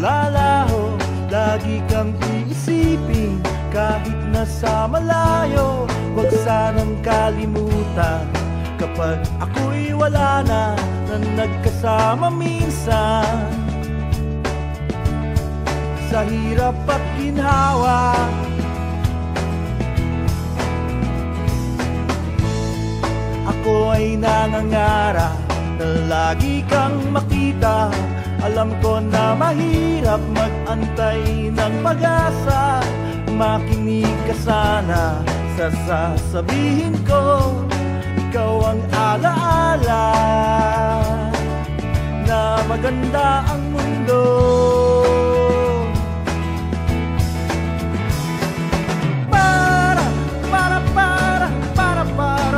lalaho, lagi kang iisipin kahit nasa malayo. Huwag sanang kalimutan kapag ako'y wala na nagkasama minsan. Sa hirap at ginhawa, ako ay nangangarap na lagi kang makita. Alam ko na mahirap mag-antay ng pag-asa. Makinig ka sana sa sasabihin ko. Ikaw ang alaala na maganda ang mundo.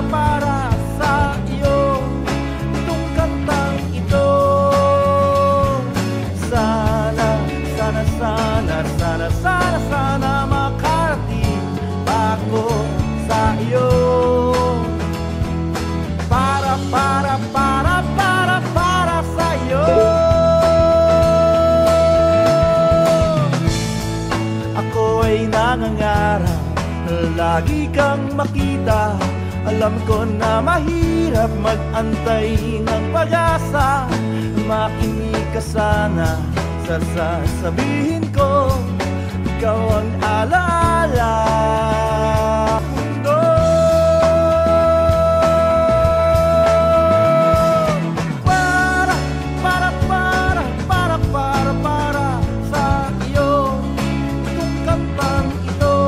Para sa iyo itong kantang ito. Sana makarating ako sa iyo. Para sa iyo. Ako ay nangangarap na lagi kang makita. Alam ko na mahirap mag-antay ng pag-asa. Makinig ka sana sa sasabihin ko. Ikaw ang alaala mundo. Para sa iyo itong kantang ito.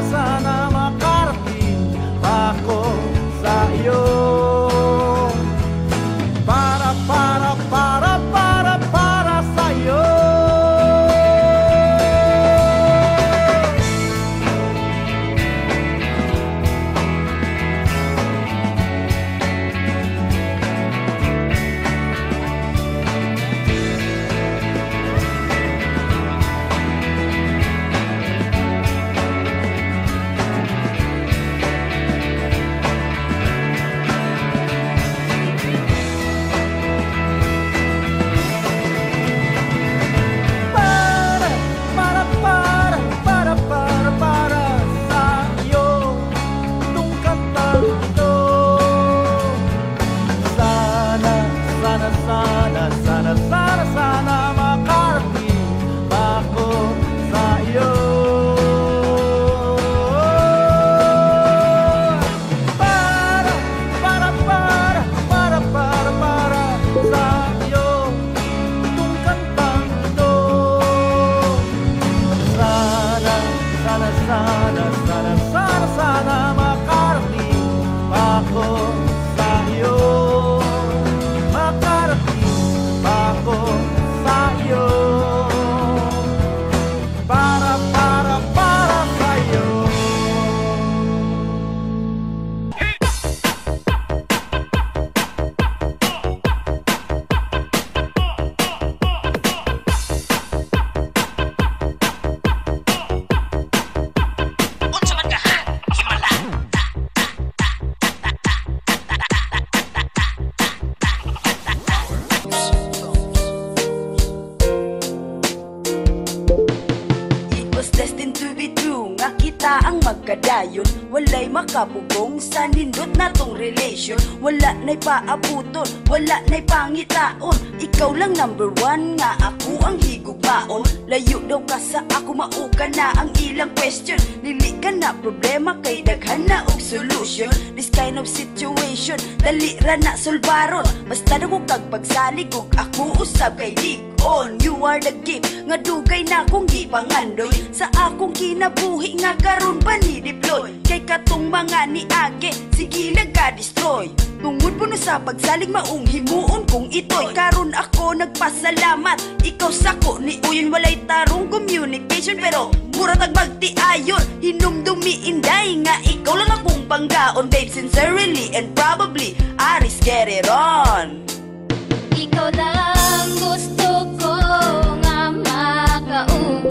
Sana makarating ako sa iyo. Para sa iyo. Sana makarating ako sa iyo. Para sa iyo itong kantang ito. Sana makarating ako sa iyo. Ako sa iyo. Para sa iyo. Ang magkadayon, walay makapugong sa nindot na tong relation. Wala na'y paabuton, wala na'y pangitaon. Ikaw lang number one, nga ako ang higugmaon. Layo daw ka sa ako, mauka na ang ilang question. Lili ka na problema, kay daghan na og solution. This kind of situation, dali ra na solbaron. Basta daw kag pagsalig ug ako usab kay dig on. You are the gift, nga dugay na kong gipangandoy sa akong kinabuhi nga karon pa ni deploy. Kay katong mga ni age, sige nagka-destroy. Tungod po no sa pagsalig maong himuon kong ito'y. Karon ako nagpasalamat, ikaw sako ni uyon. Walay tarong communication pero mura tag magtiayon. Hinumdumi inday nga ikaw lang akong panggaon. Babe, sincerely and probably Aris, get it on. Ikaw lang gusto ko nga makauban,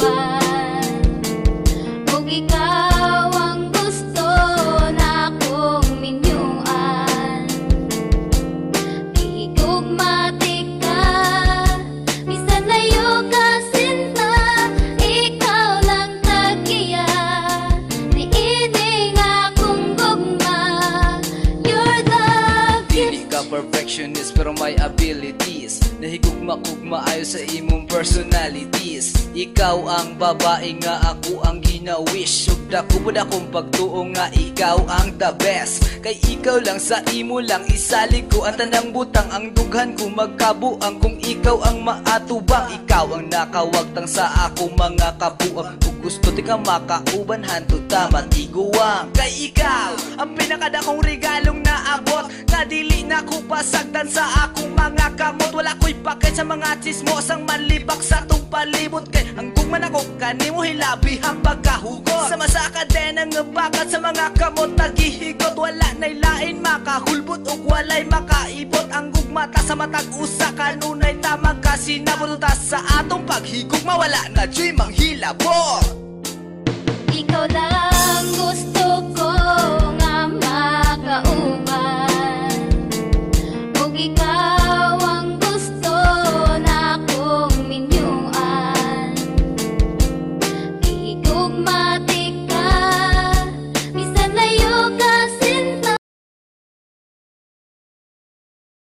ug ikaw ang gusto na kong minyuan. perfectionist pero may abilities. Nahigugma-kugma ayo sa imong personalities. Ikaw ang babae nga ako ang ginawish. Ug dako pud akong pagtuo nga ikaw ang the best. Kay ikaw lang sa imo lang isalig ko ang tanang butang. Ang dughan ko magkabuang kung ikaw ang maatubang. Ikaw ang nakawagtang sa akong mga kabuang. Kung gusto di ka makauban hantud tamat iguang. Kay ikaw ang pinakadakong regalong naabot. Nga dili na ko pasagdan sa akong mga kamot. Wala ko'y pakay sa mga chismosang malibak sa tong palibot. Kay ang gugman ako kanimo hilabi ang pagkahugot. Sama sa kadena nga bakat sa mga kamot nagihigot. Wala na'y lain makahulbot o walay makaibot. Ang gugmata sa matag usa kanunay tamang kasinabot. Sa atong paghigugma wala na dyo'y manghilabot. Ikaw lang